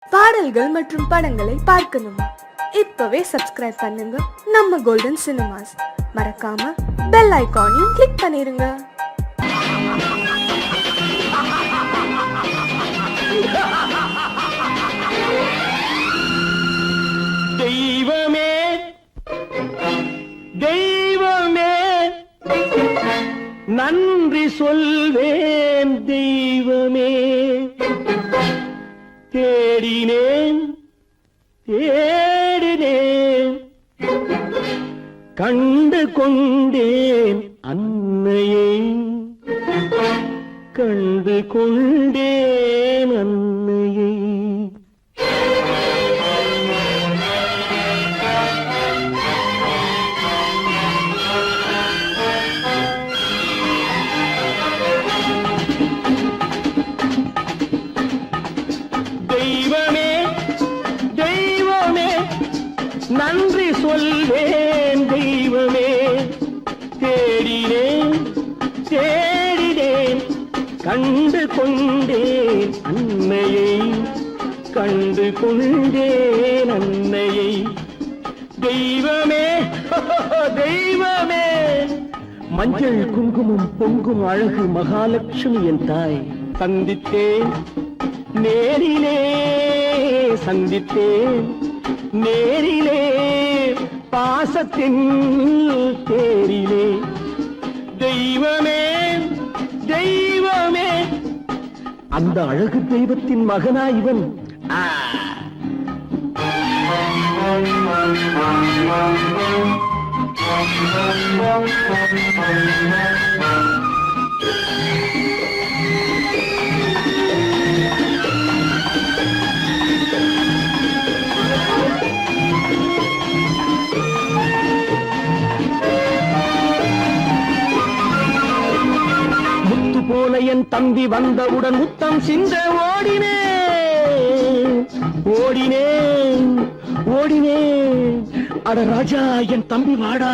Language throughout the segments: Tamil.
பாடல்கள் மற்றும் படங்களை பார்க்கணுமா? இப்பவே சப்ஸ்கிரைப் பண்ணுங்க நம்ம கோல்டன் சினிமாஸ். மறக்காம பெல் ஐகானையும் கிளிக் பண்ணிருங்க. தெய்வமே தெய்வமே நன்றி சொல்வேன் தெய்வமே. தேடினேன் தேடினேன் கண்டு கொண்டேன் அன்னையை, கண்டு கொண்டேன் அன்னையை. தெய்வமே தெய்வமே நன்றி சொல்வேன் தெய்வமே. தேடினேன் தேடினேன் கண்டு கொண்டேன் அன்னையை, கண்டு கொண்டேன் அன்னையை. தெய்வமே தெய்வமே மஞ்சள் குங்குமம் பொங்கும் அழகு மகாலட்சுமி என் தாய். சந்தித்தேன் நேரிலே சந்தித்தேன் நேரிலே பாசத்தின் தேரிலே. தெய்வமே தெய்வமே அந்த அழகு தெய்வத்தின் மகனா இவன். போல என் தம்பி வந்தவுடன் முத்தம் சிந்த ஓடினேன் ஓடினேன் ஓடினேன். அட ராஜா என் தம்பி வாடா.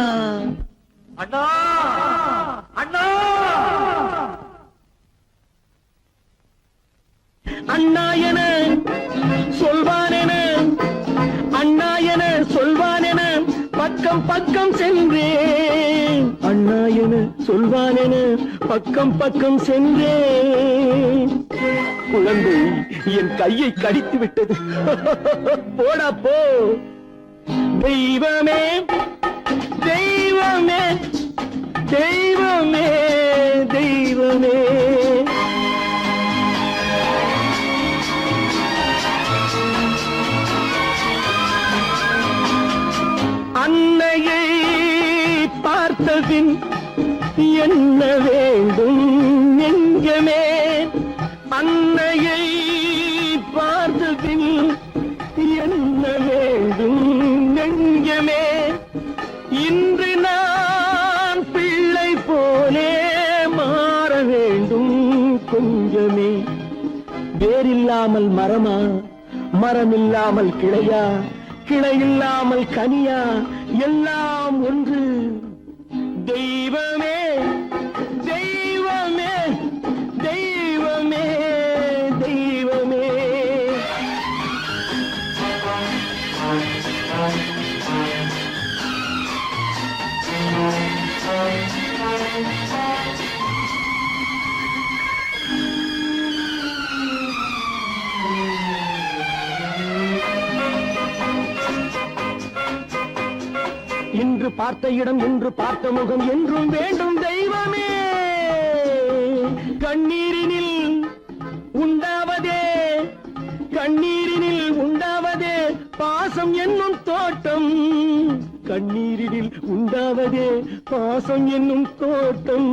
அண்ணா அண்ணா அண்ணா என சொல்வானென, அண்ணா என சொல்வானென பக்கம் பக்கம் சென்றேன். அண்ணா என சொல்வானென பக்கம் பக்கம் சென்றேன். குழந்தை என் கையை கடித்து விட்டது. போடா போ. தெய்வமே தெய்வமே தெய்வமே தெய்வமே அன்னையை பார்த்தபின் என்ன வேண்டும் நெஞ்சமே. அன்னையை பார்த்தபின் என்ன வேண்டும் நெஞ்சமே. இன்று நான் பிள்ளை போலே மாற வேண்டும் கொஞ்சமே. வேரில்லாமல் மரமா, மரமில்லாமல் கிளையா, கிளையில்லாமல் கனியா, எல்லாம் ஒன்று. தெய்வமே தெய்வமே தெய்வமே தெய்வமே. இன்று பார்த்த இடம், என்று பார்த்த முகம் என்றும் வேண்டும் தெய்வமே. கண்ணீரினில் உண்டாவதே, கண்ணீரினில் உண்டாவதே பாசம் என்னும் தோட்டம். கண்ணீரினில் உண்டாவதே பாசம் என்னும் தோட்டம்.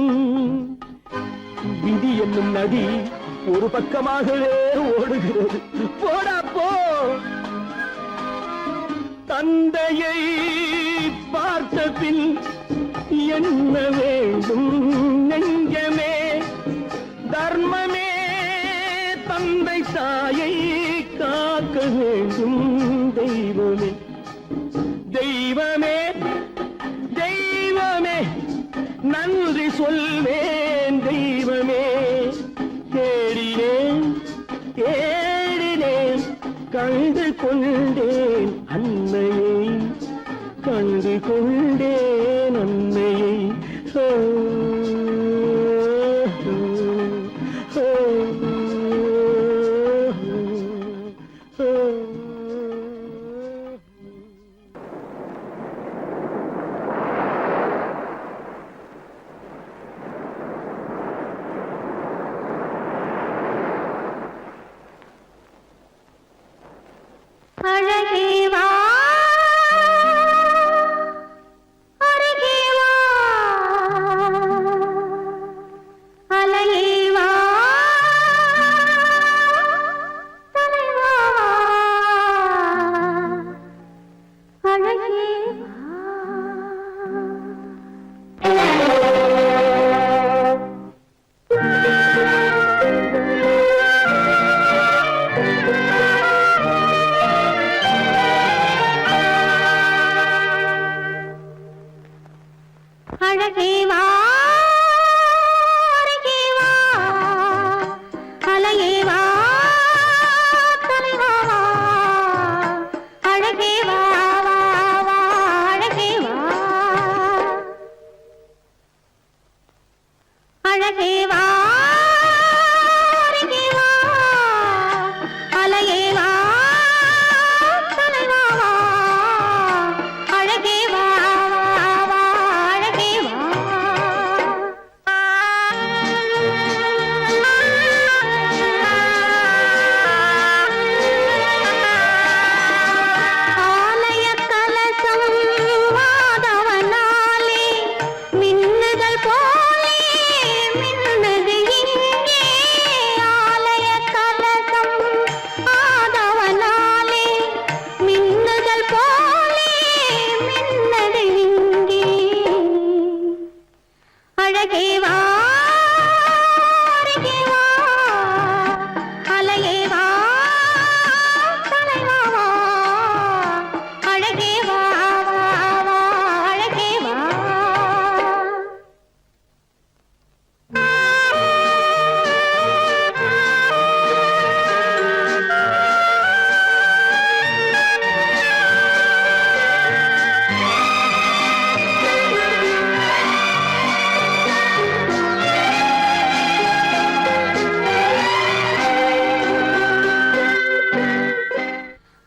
விதி என்னும் நதி ஒரு பக்கமாகவே ஓடுகிறது. போடா போ. தந்தையை பார்த்த பின் என்ன வேண்டும் நெஞ்சமே. தர்மமே தந்தை தாயை காக்க வேண்டும் தெய்வமே. தெய்வமே தெய்வமே நன்றி சொல்வேன் தெய்வமே. தேடினேன் தேடினேன் கண்டு கொண்டேன் அன்னையை, கண்டு கொண்டேன் அன்னையை. ஓ, ஓ, ஓ, ஓ. அழகே வா அருகே வா அலையே வா தலைவா அழகே வா. அழகே வா அருகே வா அலையே வா தலைவா வா அழகே வா வா வா அழகே வா அழகே வா அருகே வா அலையே வா தலைவா வா அழகே வா வா வா அழகே வா. ஆலய கலசம் மாதவனாலே மின்னுதல் போலே மின்னது இங்கே. ஆலய கலசம் மாதவனாலே மின்னுதல் போலே மின்னது இங்கே. அழகே வா அருகே வா அலையே வா தலைவா வா அழகே வா வா வா அழகே வா.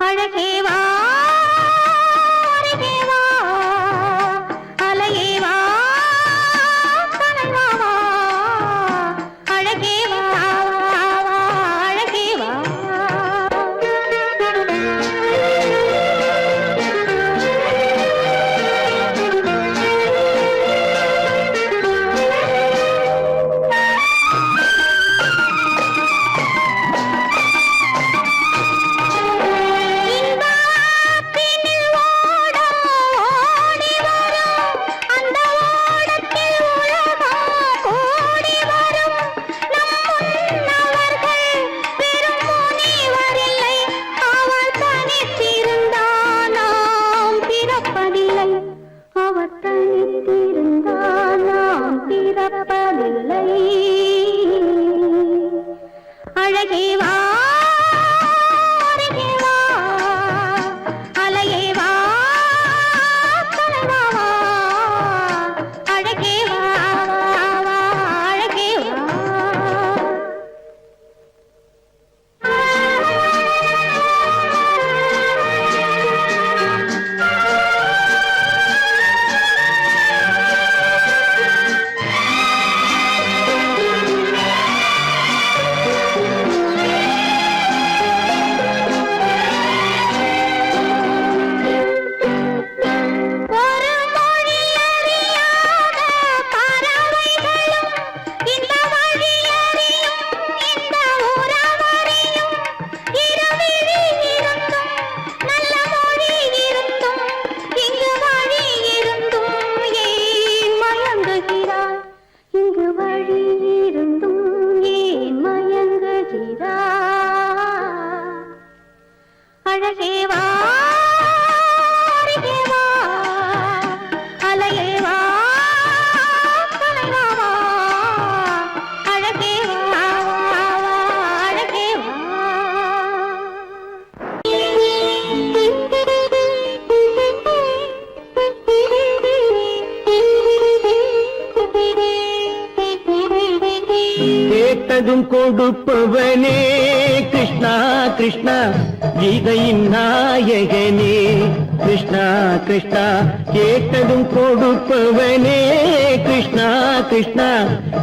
அழகே வா அருகே வா அலையே வா தலைவா வா அழகே வா வா வா அழகே வா. இன்பத்தினில் ஓடம் ஓடி வரும் அந்த ஓடத்தில் உலகம் கூடி வரும். நம் முன்னவர்கள் பெரும் முனிவரில்லை, அவர் தனித்திருந்தால் நாம் பிறப்பதில்லை. அவர் தனித்திருந்தால் நாம் பிறப்பதில்லை. அழகே வா அருகே வா அலையே வா தலைவா வா அழகே வா வா வா அழகே வா. ஒரு மொழி அறியாத பறவைகளும் இந்த வழி அறியும் இந்த உறவறியும். இருவிழி இருந்தும் நல்ல மொழி இருந்தும் இங்கு வழி இருந்தும் ஏன் மயங்குகிறாய்? இங்கு வழி இருந்தும் ஏன் மயங்குகிறாய்? அழகே வா அருகே வா அலையே வா தலைவா வா அழகே வா வா வா அழகே வா. கேட்டதும் கொடுப்பவனே கிருஷ்ணா கிருஷ்ணா கீதையின் நாயகனே கிருஷ்ணா கிருஷ்ணா கேட்டதும் கொடுப்பவனே கிருஷ்ணா கிருஷ்ணா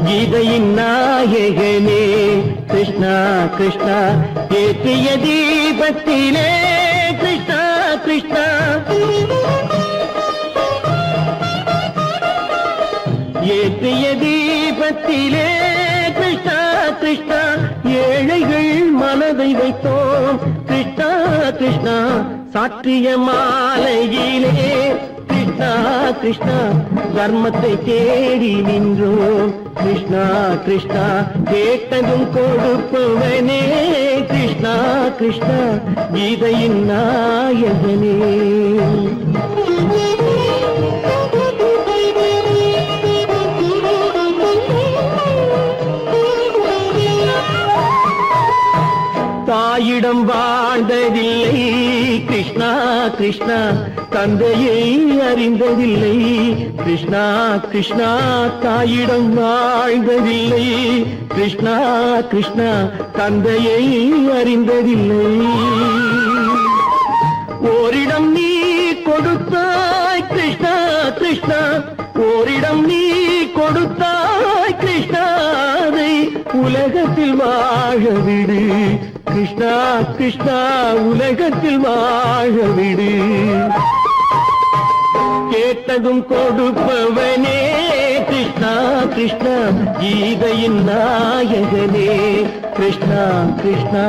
கீதையின் நாயகனே கிருஷ்ணா கிருஷ்ணா ஏற்றிய தீபத்திலே கிருஷ்ணா கிருஷ்ணா ஏற்றிய தீபத்திலே கிருஷ்ணா கிருஷ்ணா ஏழைகள் மனதை வைத்தோம் கிருஷ்ணா கிருஷ்ணா சாற்றிய மாலையிலே கிருஷ்ணா கிருஷ்ணா தர்மத்தை தேடி நின்றோம் கிருஷ்ணா கிருஷ்ணா கேட்டதும் கொடுப்பவனே கிருஷ்ணா கிருஷ்ணா கீதையின் நாயகனே தாயிடம் வாழ்ந்ததில்லை கிருஷ்ணா கிருஷ்ணா தந்தையை அறிந்ததில்லை கிருஷ்ணா கிருஷ்ணா தாயிடம் வாழ்ந்ததில்லை கிருஷ்ணா கிருஷ்ணா தந்தையை அறிந்ததில்லை ஓரிடம் நீ கொடுத்தாய் கிருஷ்ணா கிருஷ்ணா ஓரிடம் நீ கொடுத்தாய் கிருஷ்ணாவை உலகத்தில் வாழ விடு கிருஷ்ணா கிருஷ்ணா உலகத்தில் வாழ விடு கேட்டதும் கொடுப்பவனே கிருஷ்ணா கிருஷ்ணா கீதையின் நாயகனே கிருஷ்ணா கிருஷ்ணா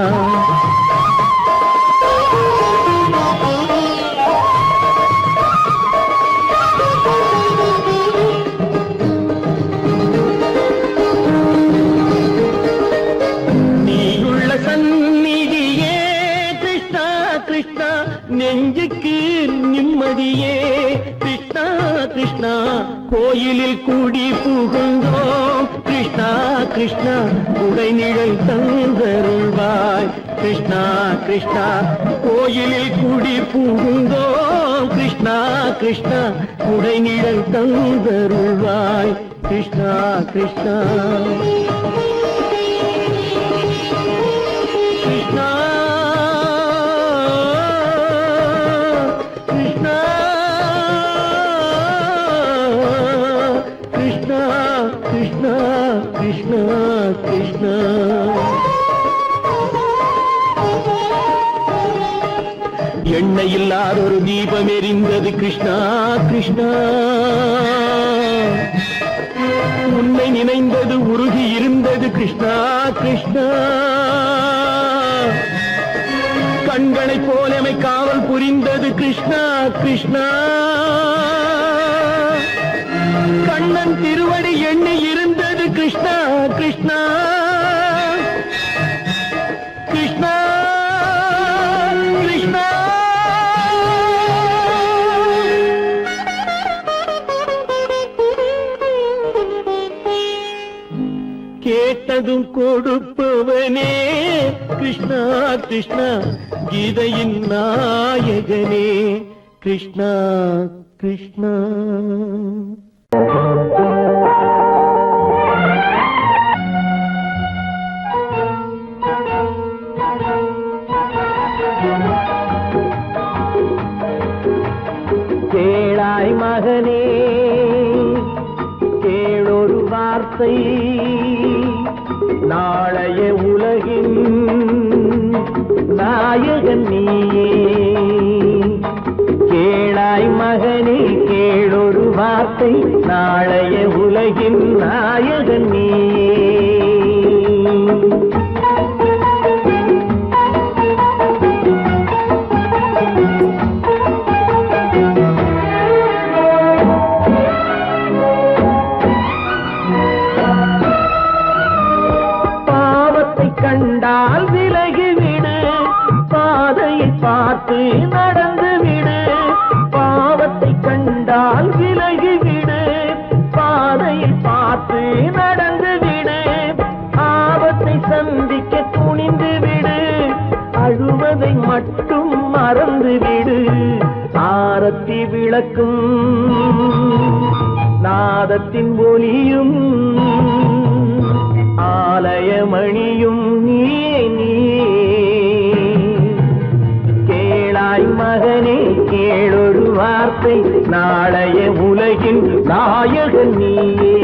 நெஞ்சுக்கு நிம்மதியே கிருஷ்ணா கிருஷ்ணா கோயிலில் கூடி புகுந்தோம் கிருஷ்ணா கிருஷ்ணா உடைநிழல் தந்தருள்வாய் கிருஷ்ணா கிருஷ்ணா கோயிலில் கூடி புகுந்தோம் கிருஷ்ணா கிருஷ்ணா உடைநிழல் தந்தருள்வாய் கிருஷ்ணா கிருஷ்ணா கிருஷ்ணா கிருஷ்ணா கிருஷ்ணா எண்ணெய் இல்லாத ஒரு தீபம் எரிந்தது கிருஷ்ணா கிருஷ்ணா உன்னை நினைந்தது உருகி இருந்தது கிருஷ்ணா கிருஷ்ணா கண்களைப் போலமை காவல் புரிந்தது கிருஷ்ணா கிருஷ்ணா கண்ணன் திருவடி எண்ணி இருந்தது கிருஷ்ணா கிருஷ்ணா கிருஷ்ணா கிருஷ்ணா கேட்டதும் கொடுப்பவனே கிருஷ்ணா கிருஷ்ணா கீதையின் நாயகனே கிருஷ்ணா கிருஷ்ணா கேளாய் மகனே கேளொரு வார்த்தை நாளைய உலகின் நாயகன் நீயே கேளாய் மகனே கேளொரு வார்த்தை நாளைய உலகின் நாயகன் நீயே கண்டால் விலகிவிடு பாதையை பார்த்து நடந்து விடு பாவத்தை கண்டால் விலகிவிடு பாதையை பார்த்து நடந்து விடு ஆபத்தை சந்திக்க துணிந்து விடு அழுவதை மட்டும் மறந்து விடு ஆரத்தி விளக்கும் நாதத்தின் ஒலியும் ஆலயமணியும் நீயே நீயே கேளாய் மகனே கேளொரு வார்த்தை நாளைய உலகின் நாயகன் நீயே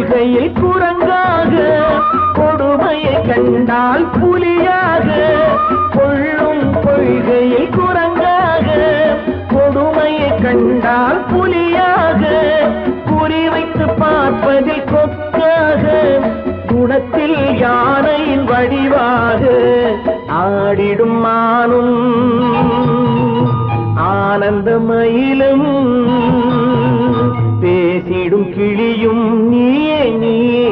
கொள்கையில் குரங்காக கொடுமையை கண்டால் புலியாக கொள்ளும் கொள்கையில் குரங்காக கொடுமையை கண்டால் புலியாக குறிவைத்து பார்ப்பதில் கொக்காக குணத்தில் யானையின் வடிவாக ஆடிடும் மானும் ஆனந்த மயிலும் பேசிடும் கிளியும் நீயே நீயே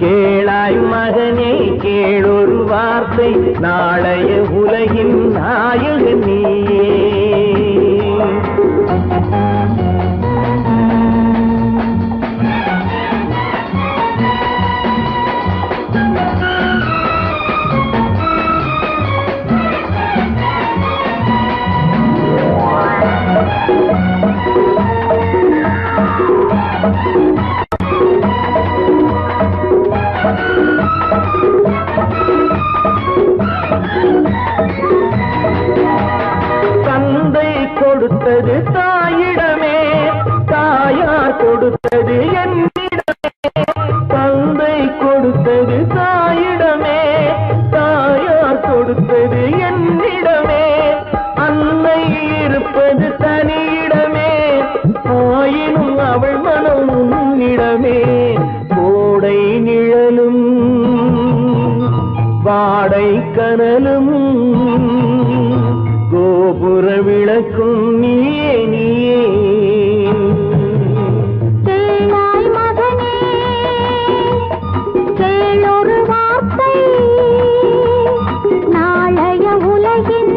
கேளாய் மகனே கேளொரு வார்த்தை நாளைய உலகின் நாயகன் நீயே கொடுத்தது தாயிடமே தாயார் கொடுத்தது என்னிடமே தந்தை கொடுத்தது தாயிடமே தாயார் கொடுத்தது என்னிடமே அன்னை இருப்பது தனியிடமே ஆயினும் அவள் மனம் உன்னிடமே கோடை நிழலும் வாடை கனலும் கோபுர விளக்கும் நீயே நீயே கேளாய் மகனே கேளொரு வார்த்தை நாளைய உலகின்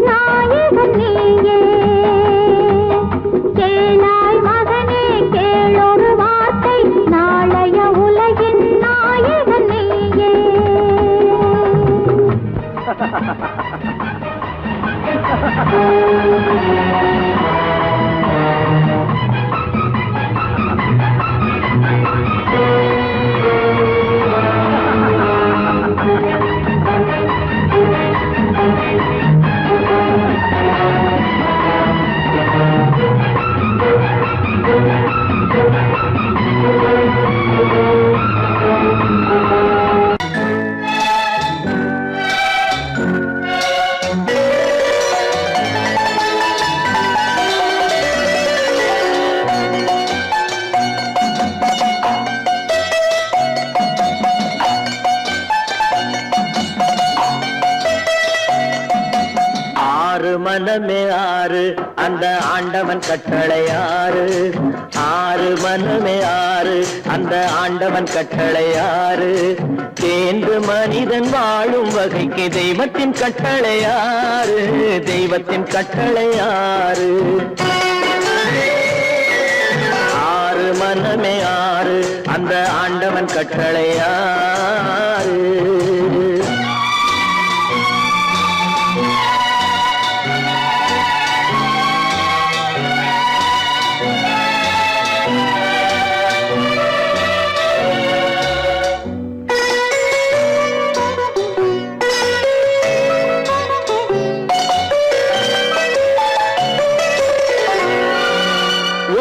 நாயகன் நீயே கேளாய் மகனே கேளொரு வார்த்தை நாளைய உலகின் நாயகன் நீயே மனமே ஆறு அந்த ஆண்டவன் கட்டளை ஆறு ஆறு மனமே ஆறு அந்த ஆண்டவன் கட்டளை ஆறு தேர்ந்து மனிதன் வாழும் வகைக்கு தெய்வத்தின் கட்டளை ஆறு தெய்வத்தின் கட்டளை ஆறு ஆறு மனமே ஆறு அந்த ஆண்டவன் கட்டளை ஆறு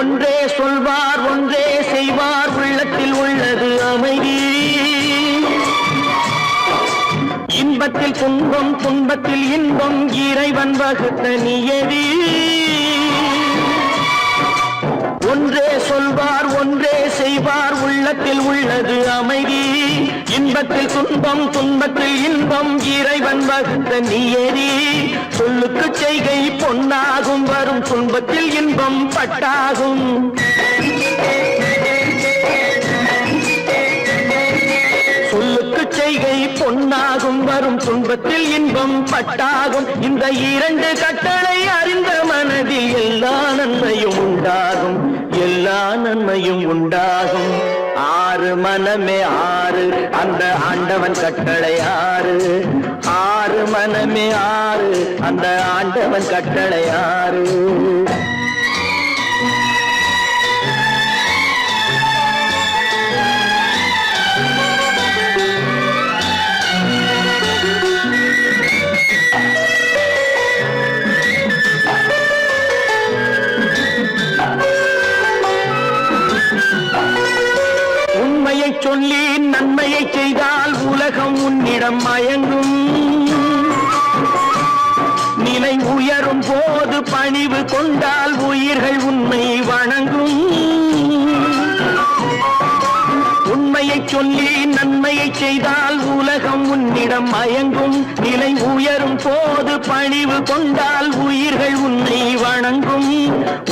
ஒன்றே சொல்வார் ஒன்றே செய்வார் உள்ளத்தில் உள்ளது அமைதி இன்பத்தில் துன்பம் துன்பத்தில் இன்பம் இறைவன் வகுத்த நியதி ஒன்றே சொல்வார் ஒன்றே செய்வார் உள்ளத்தில் உள்ளது அமைதி இன்பத்தில் துன்பம் துன்பத்தில் இன்பம் இறைவன் வகுத்த நியதி சொல்லுக்கு செய்கை பொன்னாகும் வரும் துன்பத்தில் இன்பம் பட்டாகும் சொல்லுக்கு செய்கை பொன்னாகும் வரும் துன்பத்தில் இன்பம் பட்டாகும். இந்த இரண்டு கட்டளை அறிந்த மனதில் எல்லா நன்மையும் உண்டாகும், எல்லா நன்மையும் உண்டாகும். ஆறு மனமே ஆறு, அந்த ஆண்டவன் கட்டளை ஆறு. ஆறு மனமே ஆறு, அந்த ஆண்டவன் கட்டளை ஆறு. உண்மையை சொல்லி நன்மையை செய்தால் உலகம் உன்னிடம் மயங்கும். நிலை உயரும் போது பணிவு கொண்டால் உயிர்கள் உன்னை வணங்கும். உண்மையை சொல்லி நன்மையை செய்தால் உலகம் உன்னிடம் மயங்கும். நிலை உயரும் போது பணிவு கொண்டால் உயிர்கள் உன்னை வணங்கும்.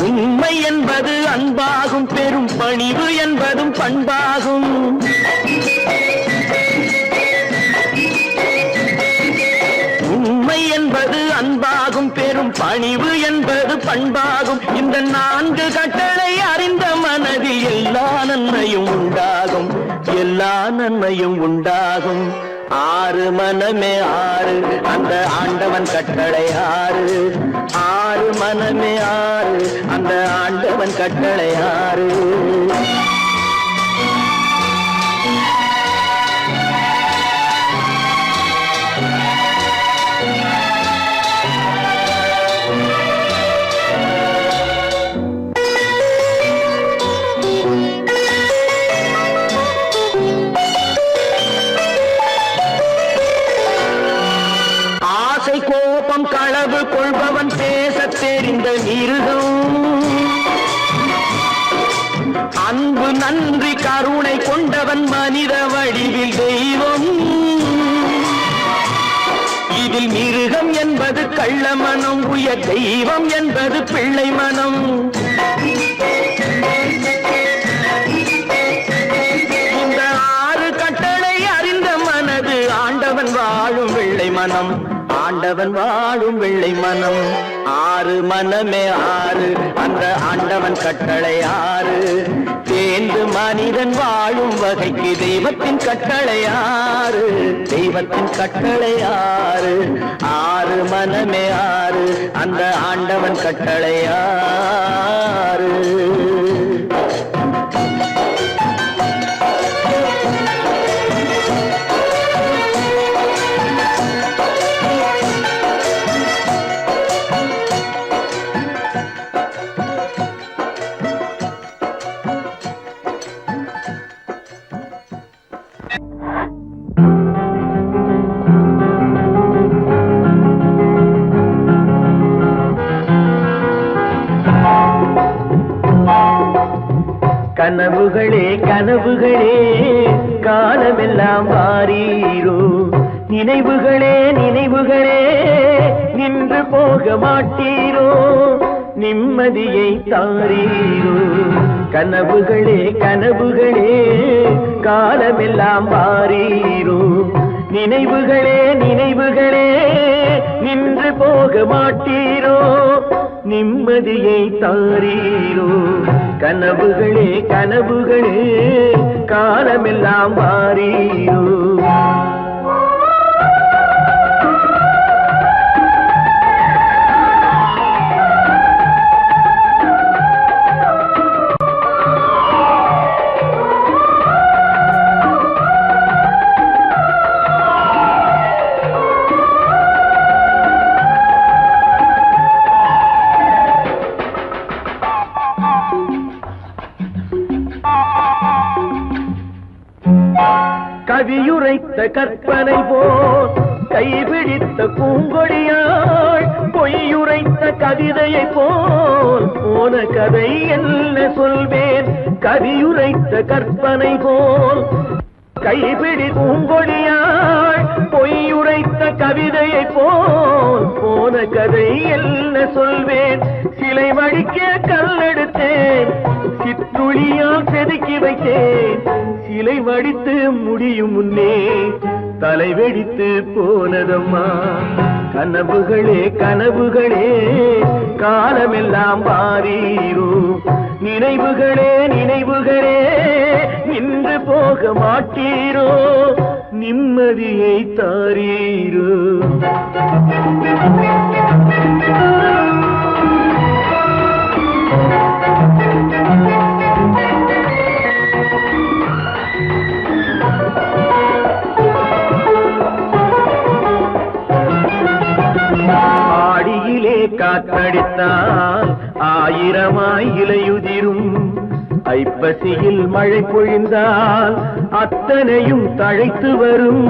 உண்மை என்பது அன்பாகும், பெரும் பணிவு என்பதும் பண்பாகும். உண்மை என்பது அன்பாகும், பெரும் பணிவு என்பது பண்பாகும். இந்த நான்கு கட்டளை அறிந்த மனதில் எல்லா நன்மையும் உண்டாகும், எல்லா நன்மையும் உண்டாகும். ஆறு மனமே ஆறு, அந்த ஆண்டவன் கட்டளை ஆறு. ஆறு மனமே ஆறு, அந்த ஆண்டவன் கட்டளை ஆறு. கோபம் களவு கொள்பவன் பேசத் தெரிந்த மிருகம். அன்பு நன்றி கருணை கொண்டவன் மனித வடிவில் தெய்வம். இதில் மிருகம் என்பது கள்ள மனம், உயர் தெய்வம் என்பது பிள்ளை மனம். இந்த ஆறு கட்டளை அறிந்த மனது ஆண்டவன் வாழும் வெள்ளை மனம், ஆண்டவன் வாழும் வெள்ளை மனம். ஆறு மனமே ஆறு, அந்த ஆண்டவன் கட்டளை ஆறு. தேர்ந்து மனிதன் வாழும் வகைக்கு தெய்வத்தின் கட்டளை ஆறு, தெய்வத்தின் கட்டளை ஆறு. ஆறு மனமே ஆறு, அந்த ஆண்டவன் கட்டளை ஆறு. கனவுகளே கனவுகளே காலமெல்லாம் வாரீரோ. நினைவுகளே நினைவுகளே நின்று போக மாட்டீரோ. நிம்மதியை தாரீரோ. கனவுகளே கனவுகளே காலமெல்லாம் வாரீரோ. நினைவுகளே நினைவுகளே நின்று போக மாட்டீரோ. நிம்மதியை தாரீரோ. கனவுகளே கனவுகளே காலமெல்லாம் வாரீரோ. கவியுரைத்த கற்பனை போல் கைபிடித்த பூங்கொடியாள் பொய்யுரைத்த கவிதையை போல் போன கதை என்ன சொல்வேன். கவியுரைத்த கற்பனை போல் கைபிடி பூங்கொடியாள் பொய்யுரைத்த கவிதையை போல் போன கதை என்ன சொல்வேன். சிலை வடிக்க கல்லெடுத்தேன், சிற்றுளியால் செதுக்கி வைத்தேன். சிலை வடித்து முடியும் முன்னே தலை வெடித்து போனதம்மா. கனவுகளே கனவுகளே காலமெல்லாம் வாரீரோ, நினைவுகளே நினைவுகளே நின்று போக மாட்டீரோ, நிம்மதியை தாரீரோ. ஆடியிலே காத்தடித்தால் ஆயிரமாய் இலையுதிரும், ஐப்பசியில் மழை பொழிந்தால் அத்தனையும் தழைத்து வரும்.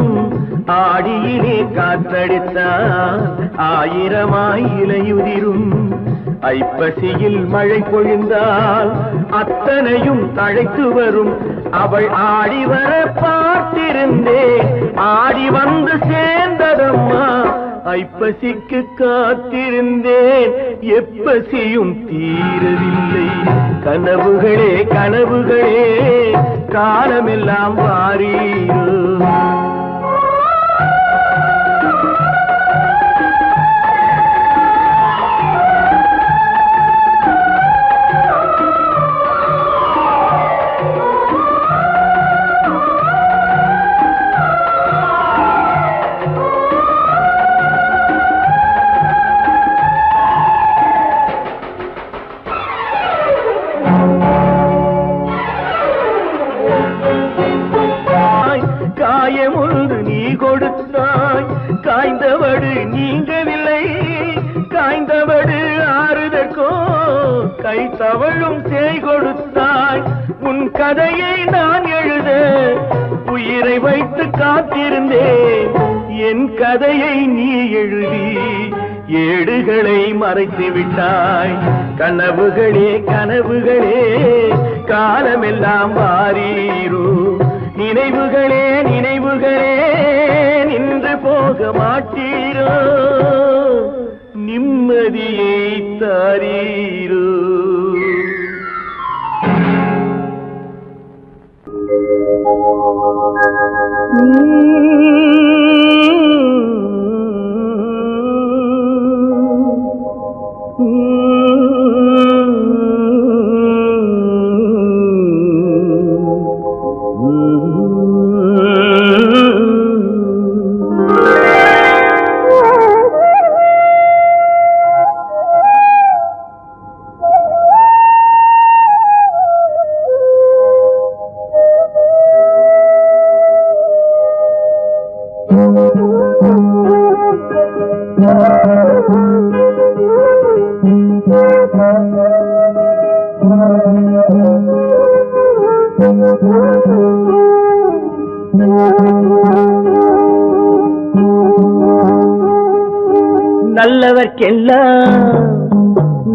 ஆடியிலே காத்தடித்தால் ஆயிரமாய் இலையுதிரும், ஐப்பசியில் மழை பொழிந்தால் அத்தனையும் தழைத்து வரும். அவள் ஆடி வர பார்த்திருந்தேன், ஆடி வந்து சேர்ந்ததம்மா. ஐப்பசிக்கு காத்திருந்தேன், எப்பசியும் தீரவில்லை. கனவுகளே கனவுகளே காலமெல்லாம் வாரீரோ. காயமொன்று நீ கொடுத்தாய், காய்ந்தவடு நீங்கவில்லை. காய்ந்தவடு ஆறுதற்கோ கை தவழும் சேய் கொடுத்தாய். உன் கதையை நான் எழுத உயிரை வைத்து காத்திருந்தேன், என் கதையை நீ எழுதி ஏடுகளை மறைத்து விட்டாய். கனவுகளே கனவுகளே காலமெல்லாம் வாரீரோ, நினைவுகளே நினைவுகளே நின்று போக மாட்டீரோ, நிம்மதியை தாரீரோ.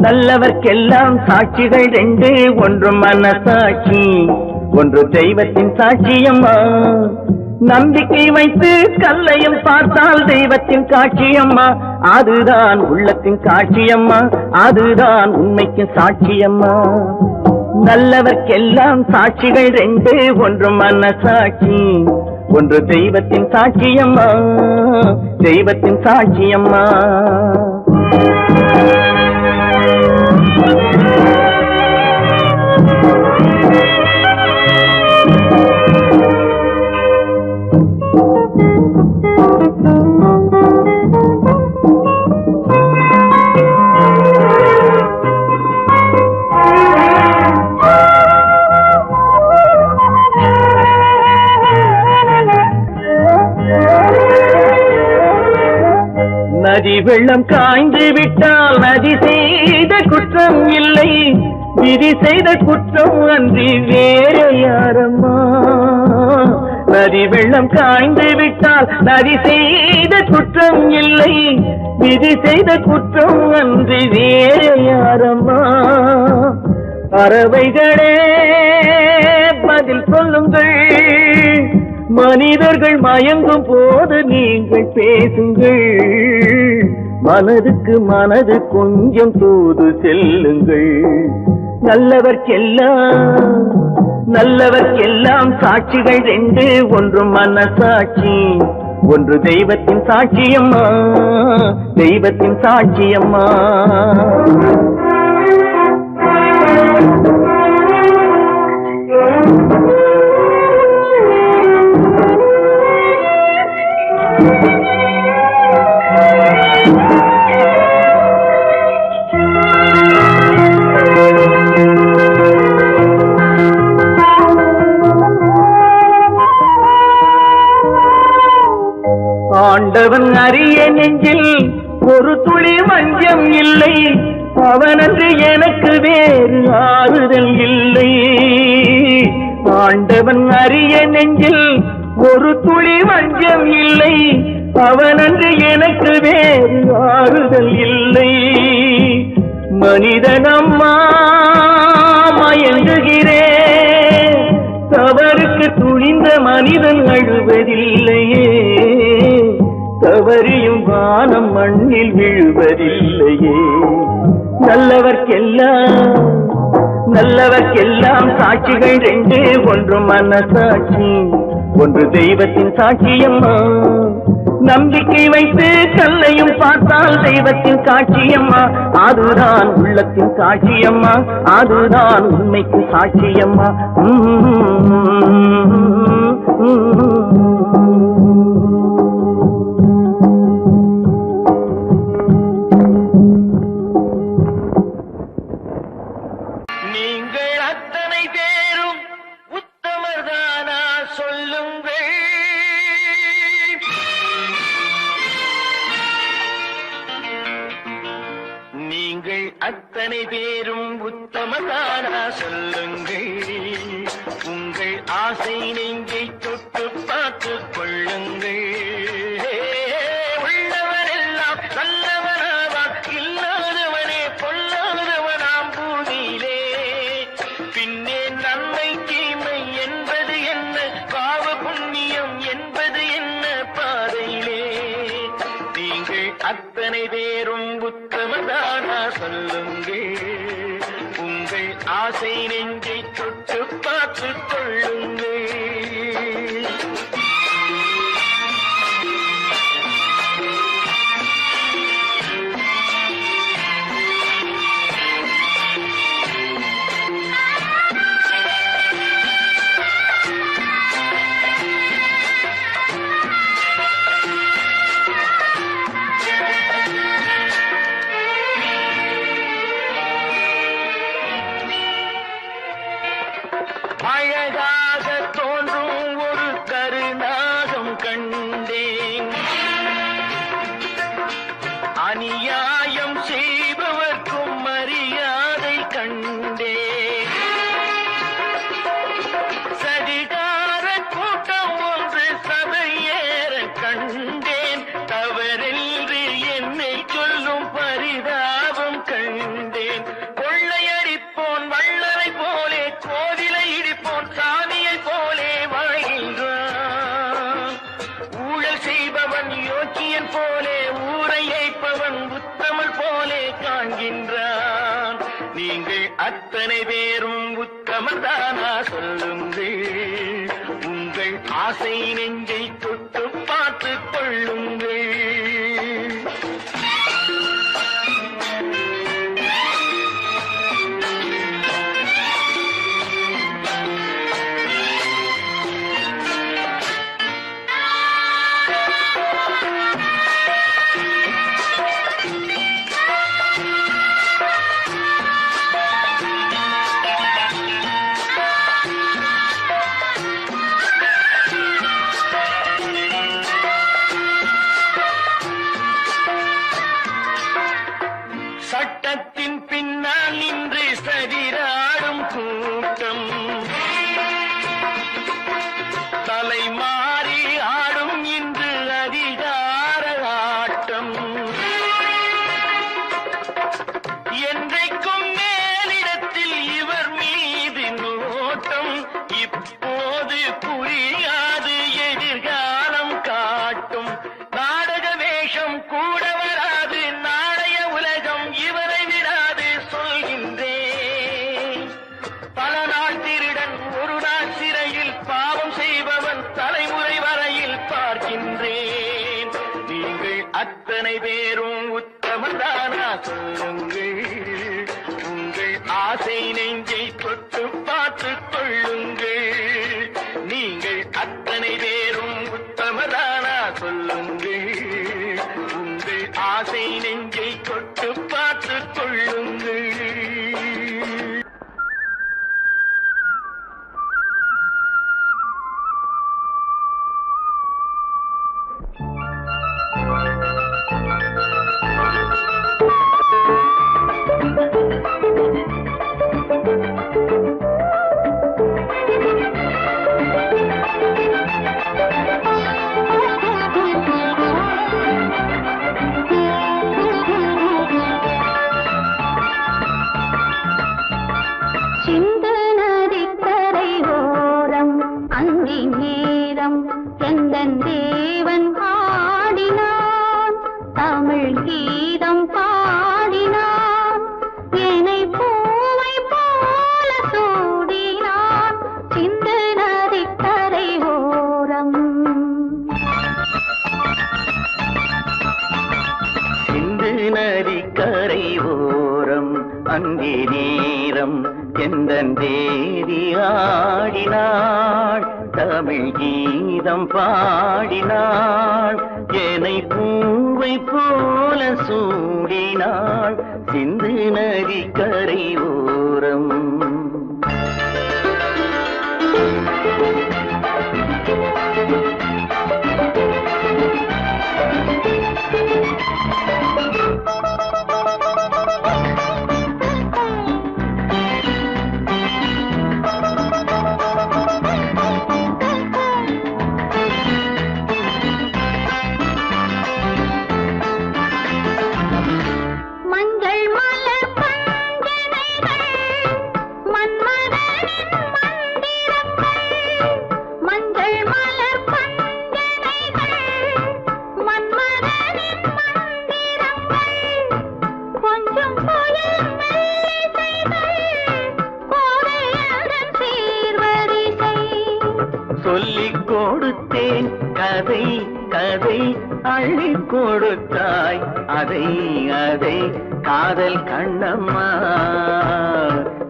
நல்லவர்க்கெல்லாம் சாட்சிகள் ரெண்டு, ஒன்று மனசாட்சி, ஒன்று தெய்வத்தின் சாட்சியம்மா. நம்பிக்கை வைத்து கல்லையும் பார்த்தால் தெய்வத்தின் காட்சியம்மா. அதுதான் உள்ளத்தின் காட்சியம்மா, அதுதான் உண்மைக்கு சாட்சியம்மா. நல்லவர்க்கெல்லாம் சாட்சிகள் ரெண்டு, ஒன்று மனசாட்சி, ஒன்று தெய்வத்தின் சாட்சியம்மா, தெய்வத்தின் சாட்சியம்மா. நதி வெள்ளம் காய்ந்து விட்டால் நதி செய்த குற்றம் இல்லை, விதி செய்த குற்றம் அன்றி வேற யாரம்மா. நதி வெள்ளம் காய்ந்து விட்டால் நதி செய்த குற்றம் இல்லை, விதி செய்த குற்றம் அன்றி வேற யாரம்மா. பறவைகளே பதில் சொல்லுங்கள், மனிதர்கள் மயங்கும் போது நீங்கள் பேசுங்கள். மனதுக்கு மனது கொஞ்சம் தூது செல்லுங்கள். நல்லவர்க்கெல்லாம் சாட்சிகள் ரெண்டு, ஒன்று மனசாட்சி, ஒன்று தெய்வத்தின் சாட்சியம்மா, தெய்வத்தின் சாட்சியம்மா. ஆண்டவன் அறிய நெஞ்சில் ஒரு துளி வஞ்சம் இல்லை, அவனன்று எனக்கு வேறு ஆறுதல் இல்லை. ஆண்டவன் அறிய நெஞ்சில் ஒரு துளி வஞ்சம் இல்லை, அவனன்று எனக்கு வேறு ஆறுதல் இல்லை. மனிதனம்மா மயங்குகிறேன், தவறுக்கு துணிந்த மனிதன் அழுவதில்லையே, தவறியும் வானம் மண்ணில் விழுவதில்லையே. நல்லவர்க்கெல்லாம் சாட்சிகள் ரெண்டு, ஒன்று மனசாட்சி, ஒன்று தெய்வத்தின் சாட்சியம்மா. நம்பிக்கை வைத்து கல்லையும் பார்த்தால் தெய்வத்தின் சாட்சியம்மா, அதுதான் உள்ளத்தின் சாட்சியம்மா, அதுதான் உண்மைக்கு சாட்சியம்மா. நீங்கள் அத்தனை பேரும் உத்தமர்தானா சொல்லுங்கள். நீங்கள் அத்தனை பேரும் உத்தமர்தானா சொல்லுங்கள். உங்கள் ஆசை நெஞ்சை தொட்டு பார்த்துக் கொள்ளுங்கள். உள்ளவரெல்லாம் நல்லவனாவான், இல்லாதவனே பொல்லாதவனாம் பூமியிலே. பின்னே நன்மை தீமை என்பது என்ன, பாவ புண்ணியம் என்பது என்ன பாதையிலே. நீங்கள் அத்தனை பேரும் உத்தமதானா சொல்லுங்கள். உங்கள் ஆசை நெஞ்சை தொட்டு பார்த்துக் கொள்ளுங்கள். அழகாக தோன்றும் ஒரு கருநாகம் கண்டேன், அநியாயம் செய்பவர்க்கும் மரியாதை கண்டேன். சதிகார கூட்டம் ஒன்று சபையேற கண்டேன், தவறென்று என்னை சொல்லும் பரிதாபம் கண்டேன். கொள்ளையடிப்போன் வள்ளலை போலே, கோவிலை இடிப்போன் சாமியை போலே வாழ்கின்றான். ஊழல் செய்பவன் யோக்கியன் போலே, ஊரை ஏய்ப்பவன் உத்தமன் போலே காண்கின்றான். நீங்கள் அத்தனை பேரும் உத்தமதானா சொல்லுங்கள். உங்கள் ஆசை நெஞ்சை தொட்டு பார்த்துக் கொள்ளுங்கள். சட்டத்தின் பின்னால் நின்று சதிராடும் கூட்டம், தலைமாறி ஆடும் இன்று அதிகார ஆட்டம். என்றைக்கும் மேலிடத்தில் இவர் மீது நோட்டம், இப்போது புரியாது எதிர்காலம் காட்டும். நாடக வேஷம் கூட வராது, நாளைய உலகம் இவரை விடாது சொல்கின்றேன். பல நாள் திருடன் ஒரு நாள் சிறையில், பாவம் செய்பவன் தலைமுறை வரையில் பார்க்கின்றேன். அத்தனை பேரும் உத்தமதானா சொல்லுங்கள் உங்கள் ஆசை நெஞ்சை தொட்டு பார்த்துக் கொள்ளுங்கள் நீங்கள் அத்தனை பேரும் உத்தமதானா சொல்லுங்கள் உங்கள் ஆசை நெஞ்சை தொட்டு பார்த்துக் கொள்ளுங்கள் அங்கே நேரம் எந்தன் தேவி ஆடினாள் தமிழ் கீதம் பாடினாள் என்னை பூவை போல சூடினாள் சிந்து நதி கரை ஓரம் சொல்லிக் கொடுத்தேன் கதை கதை அள்ளி கொடுத்தாய் அதை அதை காதல் கண்ணம்மா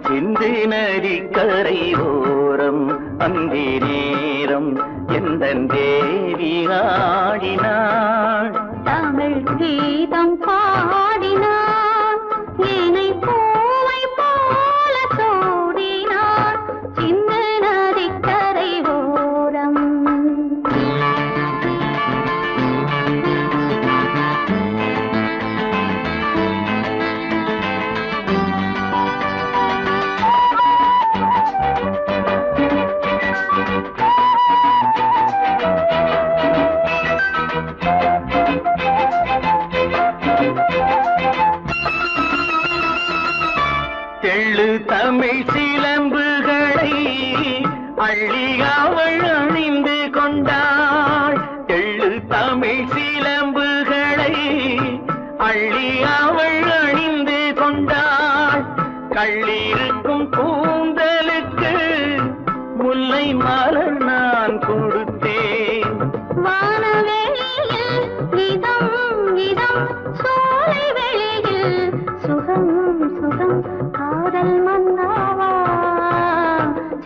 சிந்து நதி கரை ஓரம் அங்கே நேரம் எந்தன் தேவி ஆடினாள் தமிழ் கீதம் பாடினாள் என்னை பூவை போல சூடினாள் சிந்து நதி கரை ஓரம் தெள்ளு தமிழ் சிலம்புகளை அள்ளி அவள் அணிந்து கொண்டாள் தெள்ளு தமிழ் சிலம்புகளை அள்ளி அவள் அணிந்து கொண்டாள் கள்ளிருக்கும் கூந்தலுக்கு முல்லை மலர் நான் கொடுத்தேன் வானவெளியில் இதம் இதம் சோலை வெளியில் சுகம் சுகம் காதல் மன்னாவா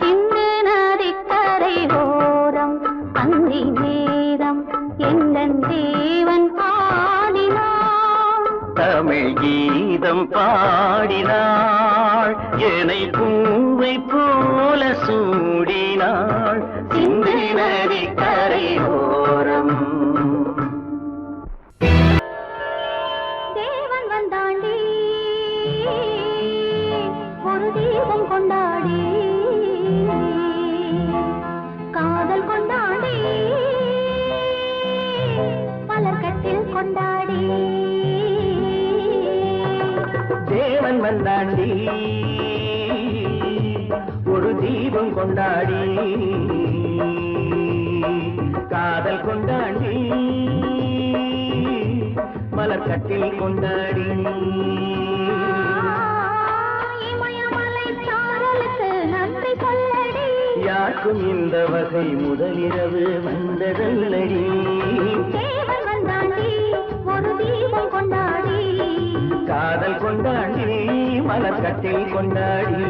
சிந்து நதி கரை ஓரம் அந்தி நேரம் எந்தன் தேவன் ஆடினான் தமிழ் கீதம் பாடினாள் என்னை பூவை போல சூடினாள் சிந்து நதி கரை ஓரம் தேவன் வந்தாண்டி ஒரு தீபம் கொண்டாடி காதல் கொண்டாடி மலர்கட்டில் கொண்டாடி தேவன் வந்தாண்டி ஒரு தீபம் கொண்டாடி காதல் கொண்டாடி மலர்கட்டில் கொண்டாடி இமயமலை சாரலுக்கு நன்றி சொல்லடி யாருக்கும் இந்த வகை முதலிரவு வந்ததல்லடி தேவன் வந்தாண்டி ஒரு தீபம் கொண்டாடி காதல் கொண்டாடி மலர்கட்டில் கொண்டாடி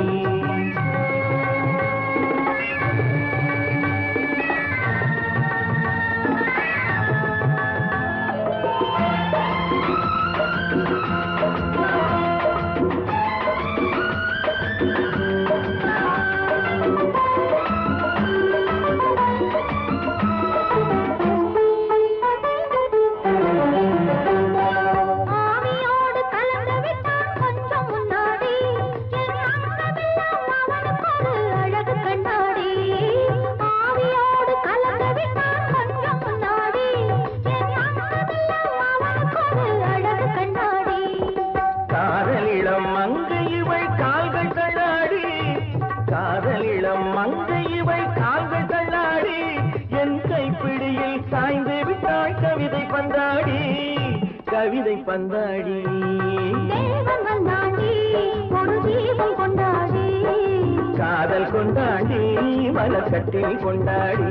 ஆவியோடு கலந்து விட்டான் கொஞ்சம் முன்னாடி என் அங்கமெல்லாம் அவனுக்கொரு அழகு கண்ணாடி ஆவியோடு கலந்து விட்டான் கொஞ்சம் முன்னாடி என் அங்கமெல்லாம் அவனுக்கொரு அழகு கண்ணாடி காதலிடம் மங்கை இவை கால்கள் தள்ளாடி காதலிடம் மங்கை இவை கால்கள் தள்ளாடி என் கைப்பிடியில் சாய்ந்து விட்டாய் கவிதை பந்தாடி கவிதை பந்தாடி தேவன் வந்தாண்டி ஒரு தீபம் கொண்டாடி காதல் கொண்டாடி மலர்கட்டில் கொண்டாடி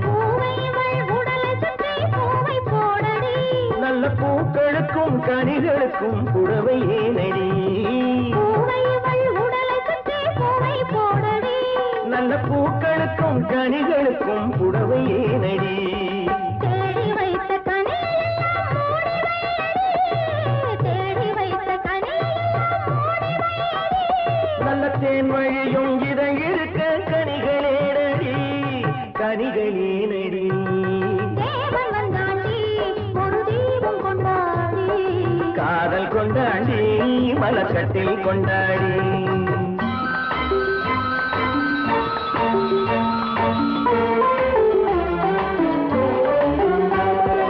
பூவை இவள் உடலை சுற்றி பூவை போடடி நல்ல பூக்களுக்கும் கனிகளுக்கும் புடவை ஏனடி பூவை இவள் உடலை சுற்றி பூவை போடடி நல்ல பூக்களுக்கும் கனிகளுக்கும் புடவை ஏனடி தேடி வைத்த கனியெல்லாம் மூடி வையடி தேடி வைத்த கனியெல்லாம் மூடி வையடி நல்ல தேன் வழியும் இதழ் இருக்க கனிகளேனடி கனிகளேனடி தேவன் வந்தாண்டி ஒரு தீபம் கொண்டாடி காதல் கொண்டாடி மலர்கட்டில் கொண்டாடி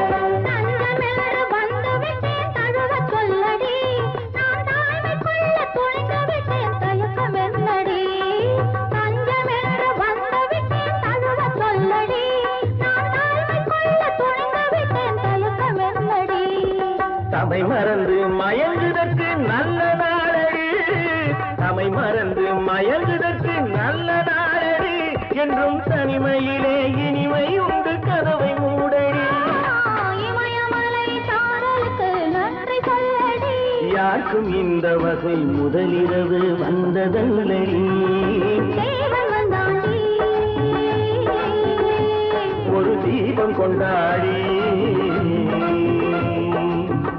தஞ்சமென்று வந்து விட்டேன் தழுவச் சொல்லடி நான் தாய்மை கொள்ள துணிந்து விட்டேன் தயக்கம் என்னடி தஞ்சமென்று வந்து விட்டேன் தழுவச் சொல்லடி நான் தாய்மை கொள்ள துணிந்து விட்டேன் தயக்கம் என்னடி தமை மறந்து மயங்குதற்கு நல்ல நாளடி தமை மறந்து மயங்குதற்கு நல்ல நாளடி என்றும் தனிமையிலே இனிமை உண்டு கதவை மூடடி இமயமலை சாரலுக்கு நன்றி சொல்லடி யாருக்கும் இந்த வகை முதலிரவு வந்ததல்லடி தேவன் வந்தாண்டி ஒரு தீபம் கொண்டாடி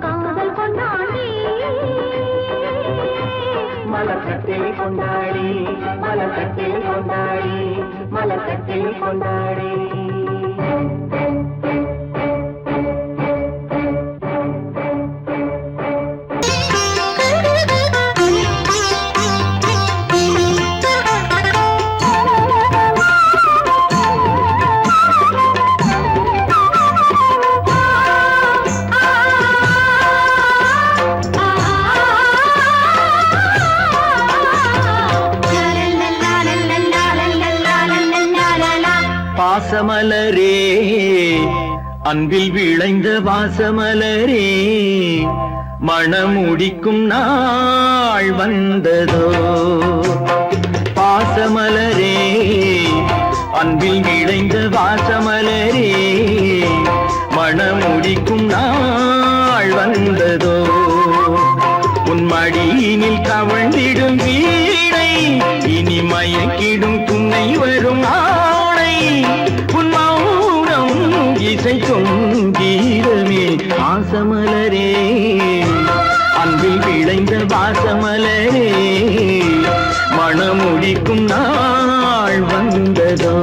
காதல் கொண்டாடி மலர்கட்டில் கொண்டாடி மலர்கட்டில் கொண்டாடி மலர்கட்டில் கொண்டாடி பாசமலரே அன்பில் விளைந்த வாசமலரே மணமுடிக்கும் நாள் வந்ததோ பாசமலரே அன்பில் விளைந்த வாசமலரே மணமுடிக்கும் நாள் வந்ததோ உன் மடியினில் கவழ்ந்திடும் வீணை இனி மயக்கிடும் துணை வரும் ஆணை உன் மௌனம் இசைக்கும் கீதமே வாசமலரே அன்பில் விளைந்த வாசமலரே மணமுடிக்கும் நாள் வந்ததோ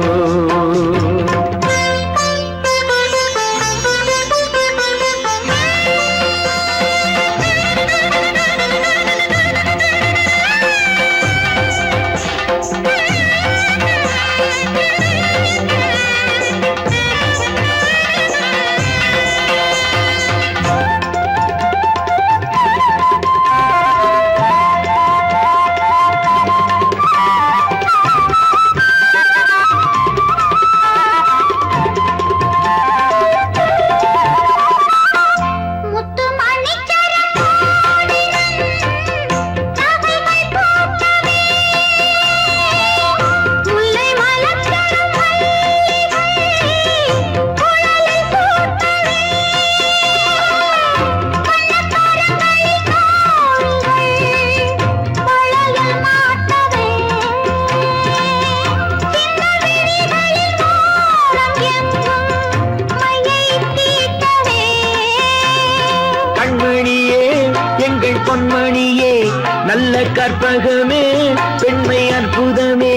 கற்பகமே பெண்மை அற்புதமே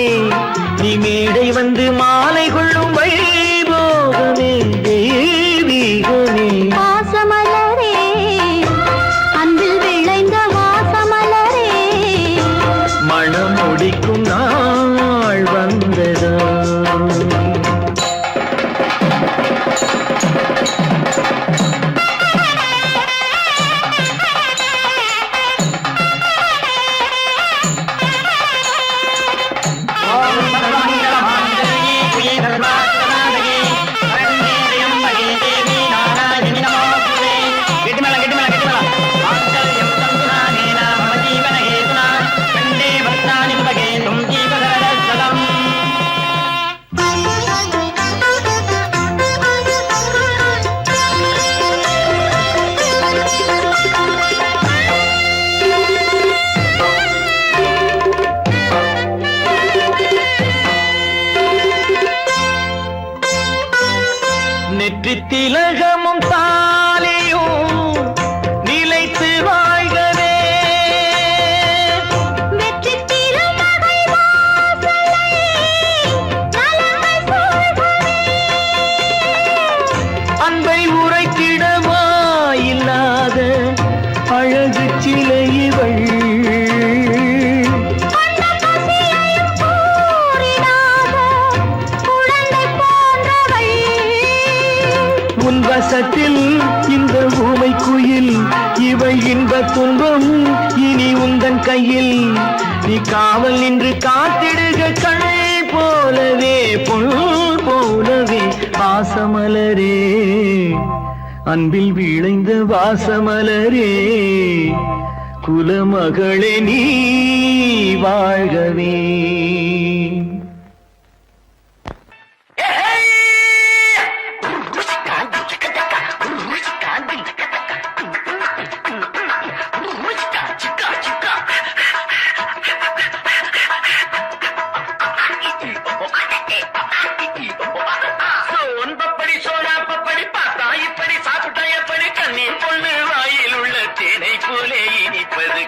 நீ மேடை வந்து மாலை கொள்ளும் வைபோகமே தெய்வீகமே வாசமலரே அன்பில் விளைந்த வாசமலரே மனம் முடிக்கும் நாள் வந்ததோ திலகமும் தாலியும் நிலைத்து வாழ்கவே வெற்றி திருமகள் வாசலை நலங்கள் சூழ்கவே அன்பை உரைத்திடவா இல்லாத அழகு சிலை இவள் உன் வசத்தில் இந்த ஊமை குயில் இவை இன்ப துன்பம் இனி உந்தன் கையில் நீ காவல் நின்று காத்திடுக கண் போலவே பொன் போலவே வாசமலரே அன்பில் விளைந்த வாசமலரே குலமகளே நீ வாழ்கவே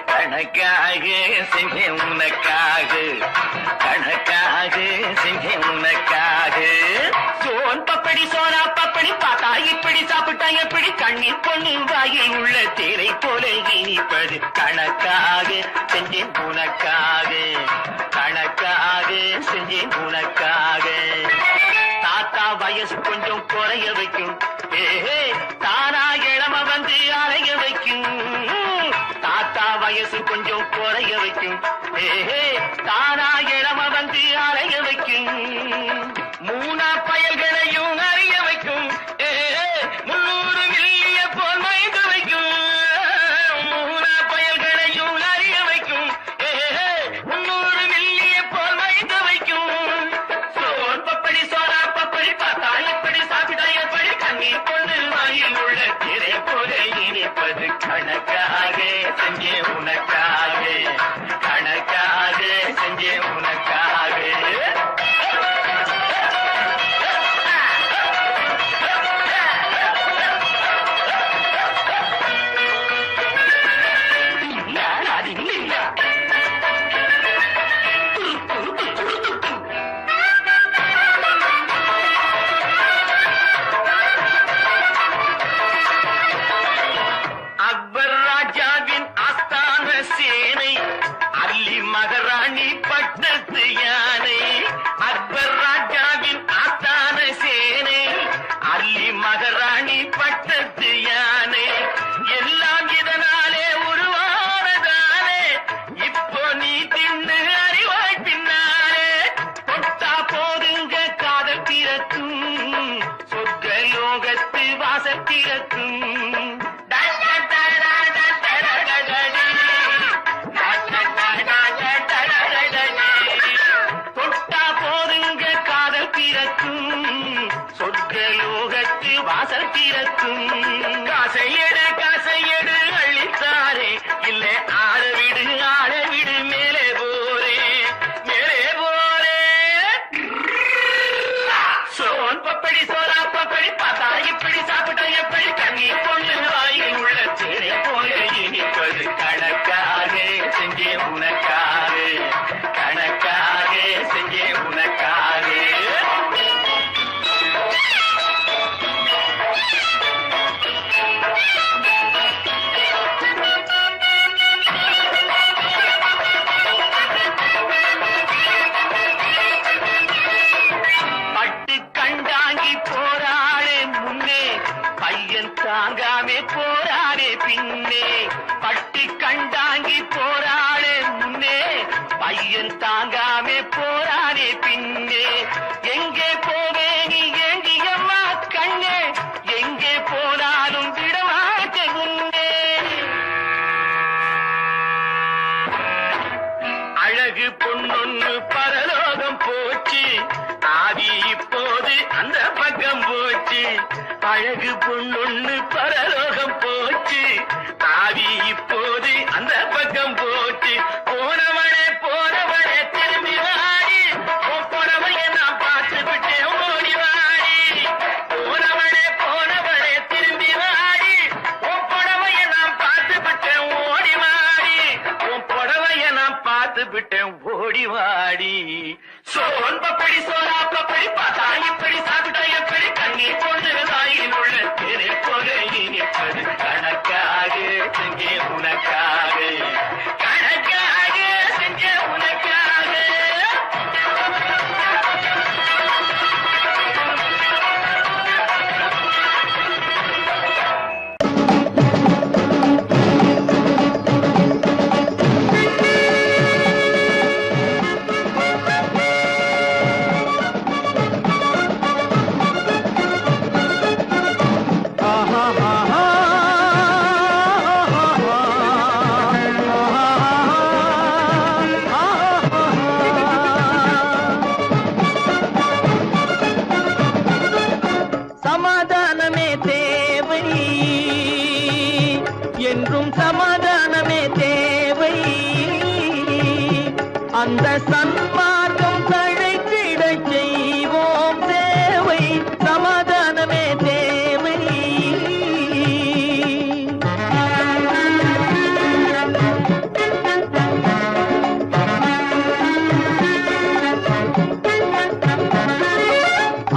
கணக்காக செஞ்சேன் உனக்காக கணக்காக செஞ்சேன் உனக்காக சோன் பப்படி சோனா பப்படி பார்த்தா இப்படி சாப்பிட்டா எப்படி கண்ணீர் பொண்ணு வாயில் உள்ள தேரை போல இனிப்பது கணக்காக செஞ்சேன் உனக்காக கணக்காக செஞ்சேன் உனக்காக தாத்தா வயசு கொஞ்சம் குறைய வைக்கும் ஏஹே தானா இளம வந்து அலைய வைக்கும் தாத்தா வயசு கொஞ்சம் குறைய வைக்கும் ஏஹே தானா இளம வந்து அலைய வைக்கும் மூணா பயல்களையும் அறிய வைக்கும் ஏஹே 300 மில்லிய போல் மயங்க வைக்கும் மூணா பயல்களையும் அறிய வைக்கும் ஏஹே 300 மில்லிய போல் மயங்க வைக்கும் சோன் பப்படி சோனா பப்படி பார்த்தா எப்படி சாப்பிட்டா எப்படி கண்ணீர் கொண்டு வாயில் உள்ள திரை போல இனிப்பது கணக்காக செஞ்சே உனக்காக கணக்காக செஞ்சே உனக்காக அக்பர் ராஜாவின் ஆஸ்தான சேனை அல்லி மகாராணி பட்டத்து யானை அக்பர் ராஜாவின் ஆஸ்தான சேனை அல்லி மகாராணி பட்டத்து யானை எல்லாம் இதனாலே உருவானதானே இப்போ நீ தின்னு அறிவாய் பின்னாலே தொட்டா போதுங்க காதல் பிறக்கும் சொர்க்க லோகத்து வாசல் பிறக்கும் தொட்டா போதுங்க காதல் பிறக்கும் சொர்க்க லோகத்து வாசல் பிறக்கும் காசையடு அள்ளித்தாரே இல்லை ஆள விடு மேலே போரே சோன் பப்படி சோனா பப்படி பார்த்தா இப்படி சாப்பிட்டா எப்படி கண்ணீர் பொண்ணு வாயில் உள்ள திரை போல இனிப்பது கணக்காக செஞ்சே உனக்கு பையன் தாங்காமே போறானே பின்னே பட்டி கண்டாங்கி போறாளே முன்னே பையன் தாங்காமே போறானே பின்னே எங்கே போவே நீ ஏங்கியம்மா கண்ணே எங்கே போனாலும் விடமாட்டே முன்னே அழகு பொண்ணொன்னு பரலோகம் போச்சு ஆதி இப்போது அந்த பக்கம் போச்சு அழகு பொண்ணொன்னு பரலோகம் போச்சு ஆதி இப்போது அந்த பக்கம் போச்சு போனவளே திரும்பி வாடி புடவைய நான் பார்த்து விட்டேன் ஓடி வாடி போனவளே திரும்பி வாடி புடவைய நான் பார்த்து விட்டேன் ஓடி வாடி புடவைய நான் பார்த்து விட்டேன் ஓடி வாடி சோன் பப்படி சோரா பப்படி பார்த்தா இப்படி சாப்பிட்டா எப்படி கண்ணீர் கொண்டு தாயின் உள்ள திரை போக இனிப்பது கணக்காக செஞ்சே உனக்காக கணக்காக செஞ்சே உனக்காக சமாதானமே தேவை என்றும் சமாதானமே தேவை அந்த சன்மார்க்கம் தழைத்திடச் செய்வோம் சேவை சமாதானமே தேவை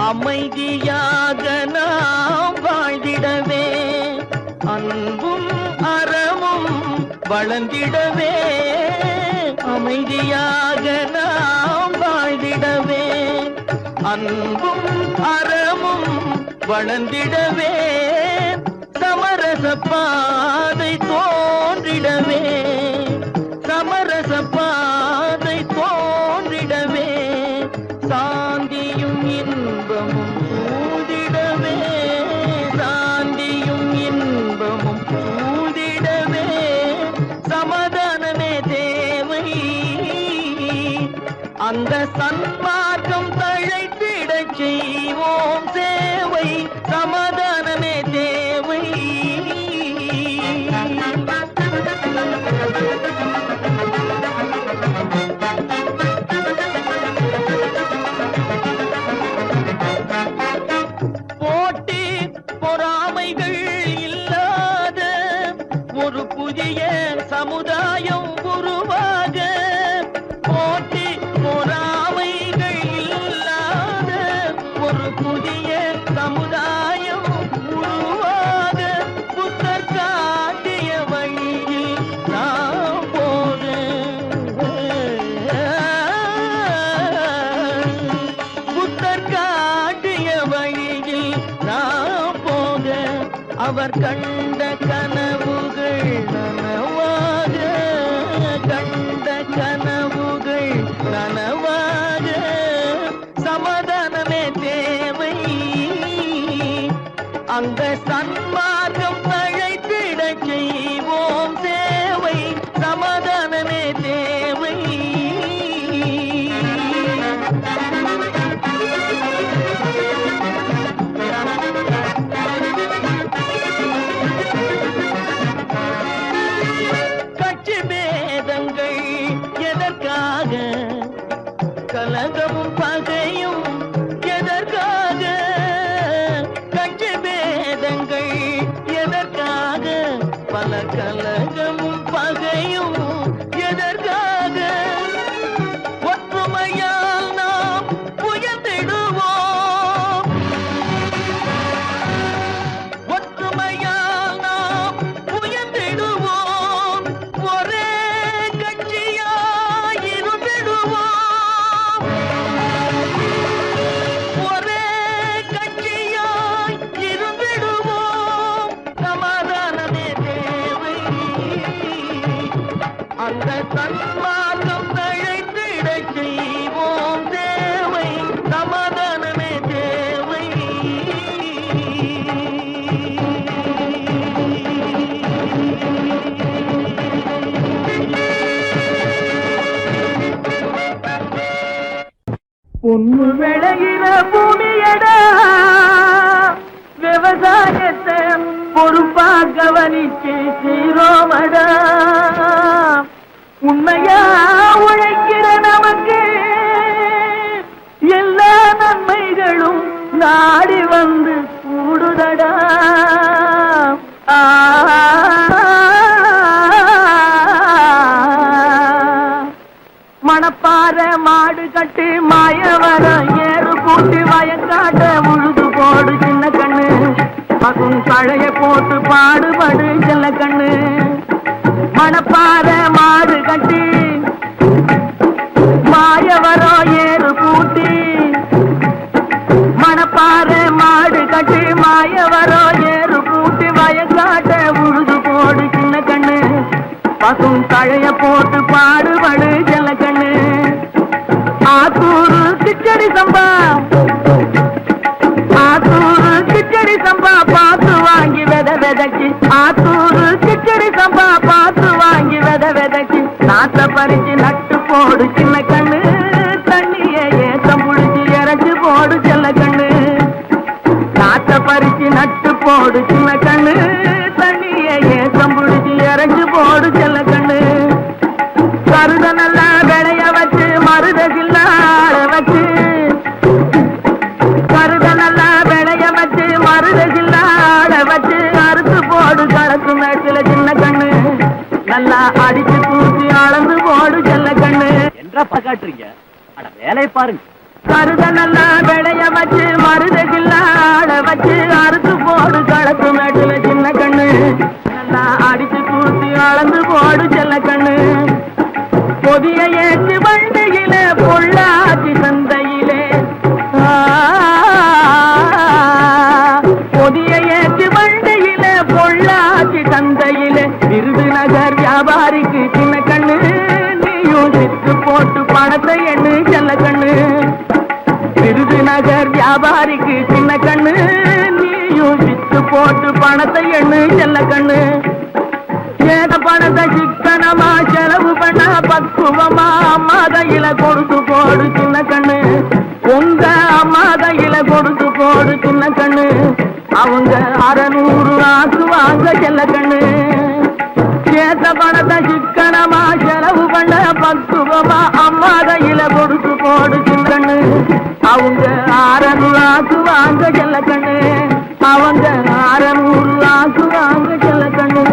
அமைதியாக நாம் வாழ்ந்திடவே அன்பும் அறமும் வளர்ந்திடவே அமைதியாக நாம் வாழ்ந்திடவே அன்பும் அறமும் வளர்ந்திடவே சமரச பாதை தோன்றிடவே சமரச பாதை தோன்றிடவே சாந்தியும் இன்பமும் சூழ்ந்திடவே சாந்தியும் இன்பமும் சூழ்ந்திடவே சமாதானமே தேவை அந்த சன்மார்க்கம் தழைத்திடச் செய்வோம் சேவை சமாதானமே தேவை போட்டி பொறாமைகள் இல்லாத ஒரு புதிய சமுதாயம் உருவாக போட்டி பொறாமைகள் இல்லாத ஒரு புதிய சமுதாயம் உருவாக புத்தர் காட்டிய வழியில் நாம் போக புத்தர் காட்டிய வழியில் நாம் போக அவர் கண்ட கனவுகள் நனவாக கண்ட கனவுகள் நனவாக சமாதானமே தேவை அந்த சன்மார்க்கம் தழைத்திடச் செய்வோம் சேவை சமாதானமே தேவை கட்சி பேதங்கள் எதற்காக கலகமும் பகையும் எதற்காக கட்சி பேதங்கள் எதற்காக பல கலகமும் பகையும் எதற்காக ஒற்றுமையால் நாம் உயர்ந்திடுவோம் ஒற்றுமையால் நாம் உயர்ந்திடுவோம் ஒரே கட்சியாய் இருந்திடுவோம் ஒரே கட்சியாய் இருந்திடுவோம் இந்த சன்மார்க்கம் தழைத்திடச் செய்வோம் தேவை சமாதானமே தேவை. பொண்ணு விளையிற பூமியடா, விவசாயத்தை பொறுப்பா கவனிச்சு சீரோமடா. உண்மையா உழைக்கிற நமக்கு எல்லா நன்மைகளும் நாடி வந்து கூடுதடா. மணப்பாற மாடு கட்டு மாயவரம் ஏறு கூட்டி வயக்காட்ட உழுது போடு சின்ன கண்ணு. பசும் பழைய போட்டு பாடுபடு செல்ல கண்ணு. மணப்பாற மாடு கட்டி மாயவரம் ஏறு கூட்டி, மணப்பாற மாடு கட்டி மாயவரம் ஏறு கூட்டி வயக்காட்ட உழுது போடு சின்ன கண்ணு. பசும் தழைய போட்டு பாடுபடு செல்ல கண்ணு. ஆத்தூரு கிச்சடி சம்பா, ஆத்தூரு கிச்சடி சம்பா பார்த்து வாங்கி வித விதைக்கு. ஆத்தூரு கிச்சடி சம்பா பார்த்து வாங்கி வித விதைக்கு. நாட்டை பறிச்சு நட்டு போடு சின்ன கண்ணு. தண்ணிய ஏத்தம் புடிச்சு இறச்சி போடு செல்ல கண்ணு. நாட்டை பறிச்சு நட்டு போடு சின்ன கண்ணு. தண்ணிய ஏத்தம் புடிச்சு இறச்சி போடு செல்ல கண்ணு. கருத நல்லா விளைய வச்சு மருத சில்லாட வச்சு, கருத நல்லா விளைய வச்சு மருத சில்லாட வச்சு அறுத்து போடு கலக்கு மேட்டில சின்ன கண்ணு. நல்லா அடிச்சு தூக்கி அளந்து போடு செல்ல கண்ணு. என்றப்பா காட்டுறீங்க, அட வேலையை பாருங்க. கருத நல்லா விளைய வச்சு மருத சில்லாட வச்சு அறுத்து போடு கலக்கு மேட்டில சின்ன கண்ணு. நல்லா அடிச்சு தூக்கி அளந்து போடு செல்ல கண்ணு. பொதிய ஏற்று வண்டியில பொள்ளாச்சி சந்தையிலே, பொதிய ஏற்று வண்டியில பொள்ளாச்சி சந்தையிலே விருதுநகர் வியாபாரிக்கு சின்ன கண்ணு. நீயும் சித்து போட்டு பணத்தை எண்ணு செல்ல கண்ணு. விருதுநகர் வியாபாரிக்கு சின்ன கண்ணு. நீயும் சித்து போட்டு பணத்தை எண்ணு செல்ல கண்ணு. ஏத பணத்தை சிக்கனமா செலவு பண்ண பக்குவமா அம்மா கையில கொடுத்து போடு சின்ன கண்ணு. உங்க அம்மா கையில கொடுத்து போடு சின்ன கண்ணு. அவங்க 600 ஆக்குவாங்க செல்ல கண்ணு. ஏத பணத்தை சிக்கனமா செலவு பண்ண பக்குவமா அம்மா கையில கொடுத்து போடு சின்ன கண்ணு. அவங்க 600 ஆக்குவாங்க செல்ல கண்ணு. அவங்க 600 ஆக்குவாங்க செல்ல கண்ணு.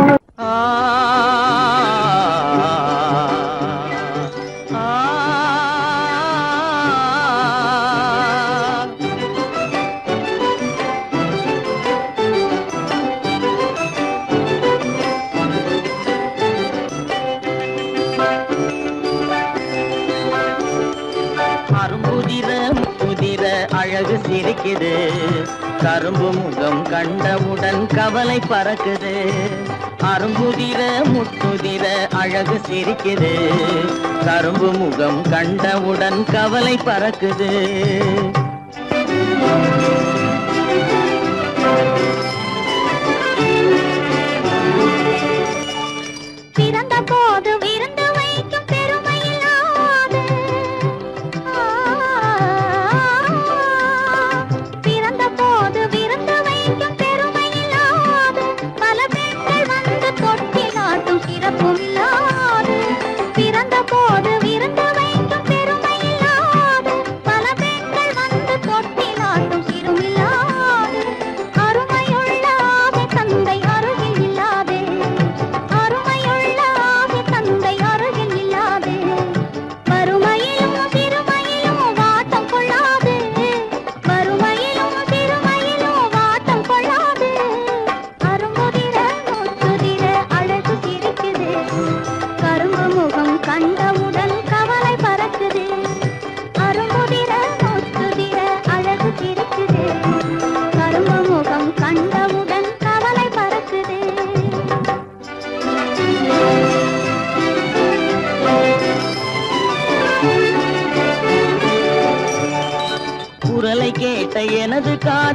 அரும்புதிர முதிர அழகு சிரிக்குது. கரும்பு முகம் கண்டவுடன் கவலை பறக்குது. அரும்புதிர முத்துதிர அழகு சிரிக்குது. கரும்பு முகம் கண்டவுடன் கவலை பறக்குது. பிறந்த போது விருந்து வைக்கும் பெருமையில்லாது, பிறந்த போது விருந்து வைக்கும் பெருமையில்லாது, பல பெண்கள் வந்து தொட்டிலாட்டும் சிறப்பும் இல்லாது. பிறந்த போது விருந்து வைக்கும் பெருமையில்லாது, பல பெண்கள் வந்து தொட்டிலாட்டும் சிறுமில்லாது.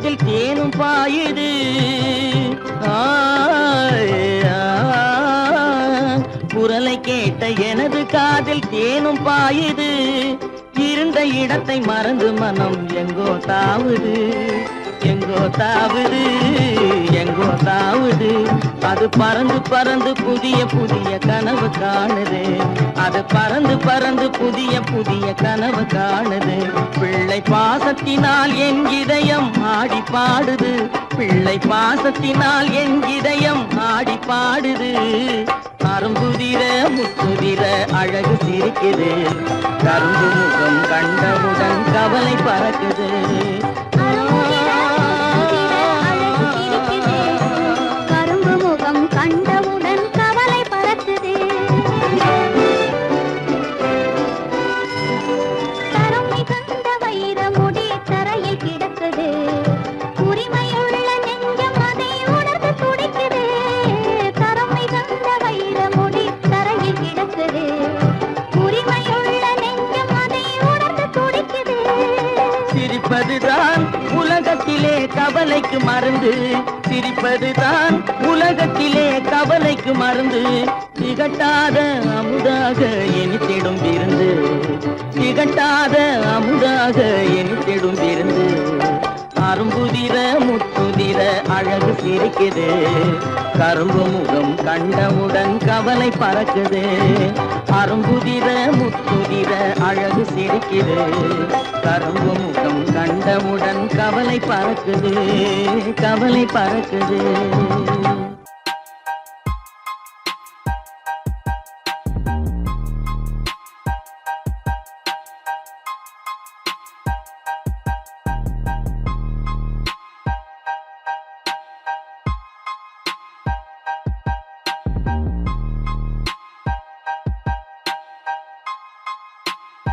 காதில் தேனும் பாயுது குரலை கேட்ட எனது காதில் தேனும் பாயுது இருந்த இடத்தை மறந்து மனம் எங்கோ தாவுது எங்கோ தாவுது எங்கோ தாவுது அது பறந்து பறந்து புதிய புதிய கனவு காணுது அது பறந்து பறந்து புதிய புதிய கனவு காணுது பிள்ளை பாசத்தினால் என் இதயம் ஆடி பாடுது பிள்ளை பாசத்தினால் என் இதயம் ஆடி பாடுது அரும்புதிர முத்துதிர அழகு சிரிக்குது கரும்பு முகம் கண்டவுடன் கவலை பறக்குது கரும்பு முகம் கண்டவுடன் கவலை பறக்குது தரம் மிகுந்த வைர முடி தரையில் கிடக்குது உரிமையுள்ள நெஞ்சம் அதை உணர்ந்து துடிக்குது தரம் மிகுந்த வைர முடி தரையில் கிடக்குது உரிமையுள்ள நெஞ்சம் அதை உணர்ந்து துடிக்குது சிரிப்பதுதான் உலகத்திலே கவலைக்கு மருந்து சிரிப்பதுதான் உலகத்திலே கவலைக்கு மருந்து திகட்டாத அமுதாக இனித்திடும் விருந்து திகட்டாத அமுதாக இனித்திடும் விருந்து அரும்புதிர முத்துதிர அழகு சிரிக்குது கரும்பு முகம் கண்டவுடன் கவலை பறக்குது அரும்புதிர முத்துதிர அழகு சிரிக்குது கரும்பு முகம் கண்டவுடன் கவலை பறக்குது கவலை பறக்குது